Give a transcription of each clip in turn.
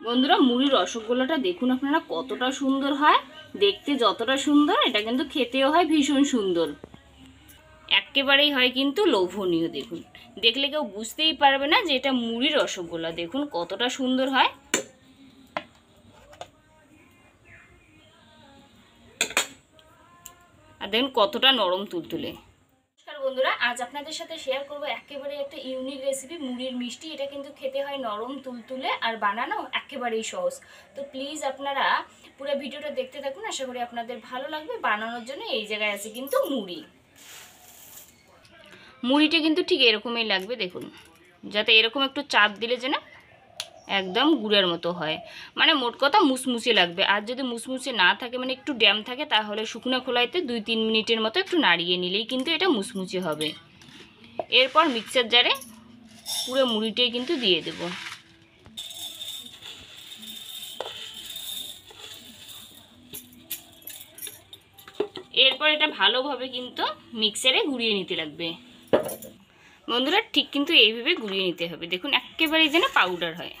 বন্ধুরা মুড়ির রসগোল্লাটা দেখুন আপনারা কতটা সুন্দর হয়, দেখতে যতটা সুন্দর এটা কিন্তু খেতেও হয় ভীষণ সুন্দর, একেবারেই হয় কিন্তু লোভনীয়। দেখুন দেখলে কেউ বুঝতেই পারবে না যে এটা মুড়ির রসগোল্লা। দেখুন কতটা সুন্দর হয়। আর দেখুন কতটা নরম তুলতুলে। নমস্কার বন্ধুরা, আজ আপনাদের সাথে শেয়ার করব একেবারে একটা ইউনিক রেসিপি মুড়ির মিষ্টি। এটা কিন্তু খেতে হয় নরম তুলতুলে আর বানানো একেবারেই সহজ। তো প্লিজ আপনারা পুরো ভিডিওটা দেখতে থাকুন, আশা করি আপনাদের ভালো লাগবে। বানানোর জন্য এই জায়গায় আছে কিন্তু মুড়িটা কিন্তু ঠিক এরকমই লাগবে। দেখুন যাতে এরকম একটু চাপ দিলে যেন একদম গুড়ের মতো হয়, মানে মোট কথা মুসমুসে লাগবে। আর যদি মুসমুসে না থাকে, মানে একটু ড্যাম থাকে, তাহলে শুকনো খোলাইতে 2-3 মিনিটের মতো একটু নাড়িয়ে নিলেই কিন্তু এটা মুসমুসে হবে। এরপর মিক্সার জারে পুরো মুড়িটাই কিন্তু দিয়ে দেব। এরপর এটা ভালোভাবে কিন্তু মিক্সারে গুঁড়িয়ে নিতে লাগবে। বন্ধুরা ঠিক কিন্তু এইভাবে গুঁড়িয়ে নিতে হবে। দেখুন একেবারেই যেন পাউডার হয়।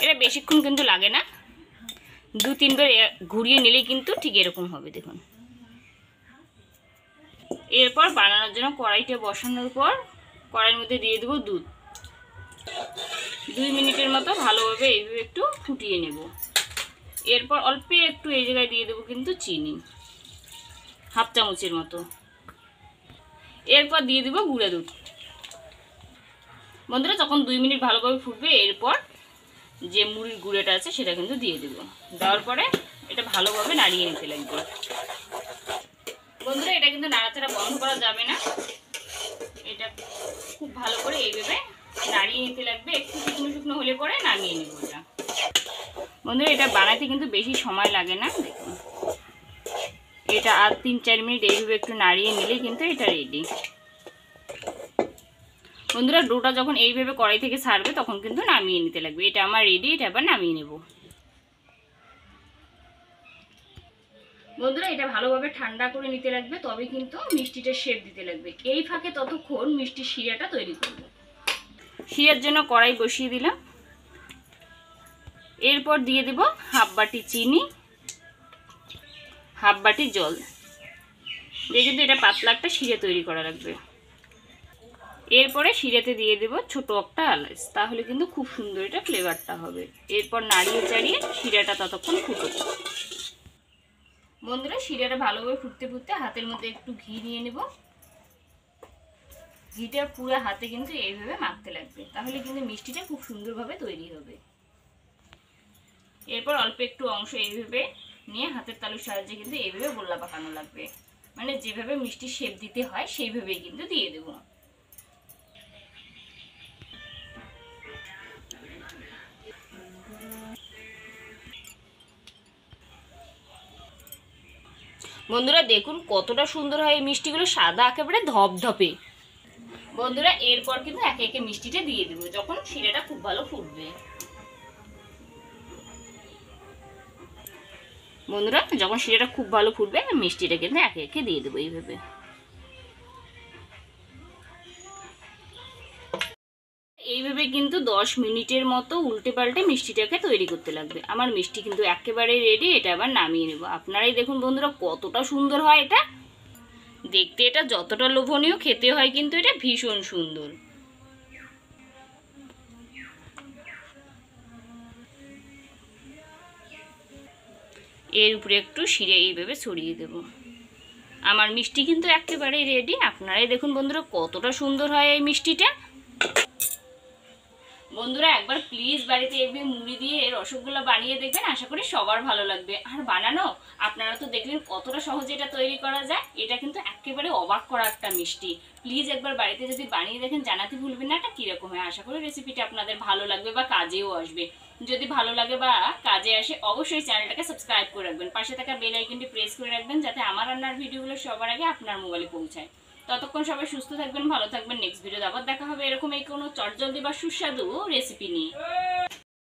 এটা বেশিক্ষণ কিন্তু লাগে না, 2-3 বার ঘুরিয়ে নিলেই কিন্তু ঠিক এরকম হবে। দেখুন এরপর বানানোর জন্য কড়াইটা বসানোর পর কড়াইয়ের মধ্যে দিয়ে দেবো দুধ। 2 মিনিটের মতো ভালোভাবে এইভাবে একটু ফুটিয়ে নেব। এরপর অল্প একটু এই জায়গায় দিয়ে দেবো কিন্তু চিনি, 1/2 চামচের মতো। এরপর দিয়ে দেবো গুঁড়া দুধ। বন্ধুরা যখন 2 মিনিট ভালোভাবে ফুটবে, এরপর যে মুড়ির গুঁড়োটা আছে সেটা কিন্তু দিয়ে দেব। দেওয়ার পরে এটা ভালোভাবে নাড়িয়ে নিতে লাগবে। বন্ধুরা এটা কিন্তু নাড়াচাড়া বন্ধ করা যাবে না, এটা খুব ভালো করে এইভাবে নাড়িয়ে নিতে লাগবে। একটু শুকনো শুকনো হলে পরে নামিয়ে নেব এটা। বন্ধুরা এটা বানাতে কিন্তু বেশি সময় লাগে না। দেখুন এটা আর 3-4 মিনিট এইভাবে একটু নাড়িয়ে নিলে কিন্তু এটা রেডি। বন্ধুরা ডোটা যখন এইভাবে কড়াই থেকে ছাড়বে তখন কিন্তু নামিয়ে নিতে লাগবে। এটা আমার রেডি, এটা আবার নামিয়ে নেব। বন্ধুরা এটা ভালোভাবে ঠান্ডা করে নিতে লাগবে, তবে কিন্তু মিষ্টিটা শেপ দিতে লাগবে। এই ফাঁকে ততক্ষণ মিষ্টি শিরাটা তৈরি করব। শিরার জন্য কড়াই বসিয়ে দিলাম। এরপর দিয়ে দেব 1/2 বাটি চিনি, 1/2 বাটি জল দিয়ে কিন্তু এটা পাতলা একটা শিরা তৈরি করা লাগবে। এরপরে শিরাতে দিয়ে দেব ছোট একটা এলাচ, তাহলে কিন্তু খুব সুন্দর এটা ফ্লেভারটা হবে। এরপর নাড়িয়ে চাড়িয়ে শিরাটা ততক্ষণ ফুটবে। বন্ধুরা শিরাটা ভালোভাবে ফুটতে ফুটতে হাতের মধ্যে একটু ঘি নিয়ে নেব। ঘিটা পুরো হাতে কিন্তু এইভাবে মাখতে লাগবে, তাহলে কিন্তু মিষ্টিটা খুব সুন্দরভাবে তৈরি হবে। এরপর অল্প একটু অংশ এইভাবে নিয়ে হাতের তালুর সাহায্যে কিন্তু এইভাবে গোল্লা পাকানো লাগবে, মানে যেভাবে মিষ্টি শেপ দিতে হয় সেইভাবেই কিন্তু দিয়ে দেব। বন্ধুরা দেখুন কতটা সুন্দর হয় এই মিষ্টিগুলো, সাদা একেবারে ধপধপে। বন্ধুরা এরপর কিন্তু একে একে মিষ্টিটা দিয়ে দেবো যখন শিরাটা খুব ভালো ফুটবে। বন্ধুরা যখন শিরাটা খুব ভালো ফুটবে মিষ্টিটা কিন্তু একে একে দিয়ে দেবো এইভাবে। এইভাবে কিন্তু 10 মিনিটের মতো উল্টে পাল্টে মিষ্টিটাকে তৈরি করতে লাগবে। আমার মিষ্টি কিন্তু একেবারে রেডি, এটা আবার নামিয়ে নেব। আপনারাই দেখুন বন্ধুরা কতটা সুন্দর হয় এটা দেখতে। এটা যতটা লোভনীয় খেতে হয় কিন্তু এটা ভীষণ সুন্দর। এর উপরে একটু শিরা এইভাবে ছড়িয়ে দেব। আমার মিষ্টি কিন্তু একেবারে রেডি। আপনারাই দেখুন বন্ধুরা কতটা সুন্দর হয় এই মিষ্টিটা। বন্ধুরা একবার প্লিজ বাড়িতে এভাবে মুড়ি দিয়ে রসগোল্লা বানিয়ে দেখবেন, আশা করি সবার ভালো লাগবে। আর বানানো আপনারা তো দেখলেন কতটা সহজে এটা তৈরি করা যায়। এটা কিন্তু একেবারে অবাক করা একটা মিষ্টি। প্লিজ একবার বাড়িতে যদি বানিয়ে দেখেন জানাতে ভুলবেন না এটা কীরকম হয়। আশা করি রেসিপিটা আপনাদের ভালো লাগবে বা কাজেও আসবে। যদি ভালো লাগে বা কাজে আসে অবশ্যই চ্যানেলটাকে সাবস্ক্রাইব করে রাখবেন, পাশে থাকা বেল আইকনটি প্রেস করে রাখবেন যাতে আমার রান্নার ভিডিওগুলো সবার আগে আপনার মোবাইলে পৌঁছায়। ততক্ষণ সবাই সুস্থ থাকবেন, ভালো থাকবেন। নেক্সট ভিডিওতে আবার দেখা হবে এরকম এই কোনো চটজলদি বা সুস্বাদু রেসিপি নিয়ে।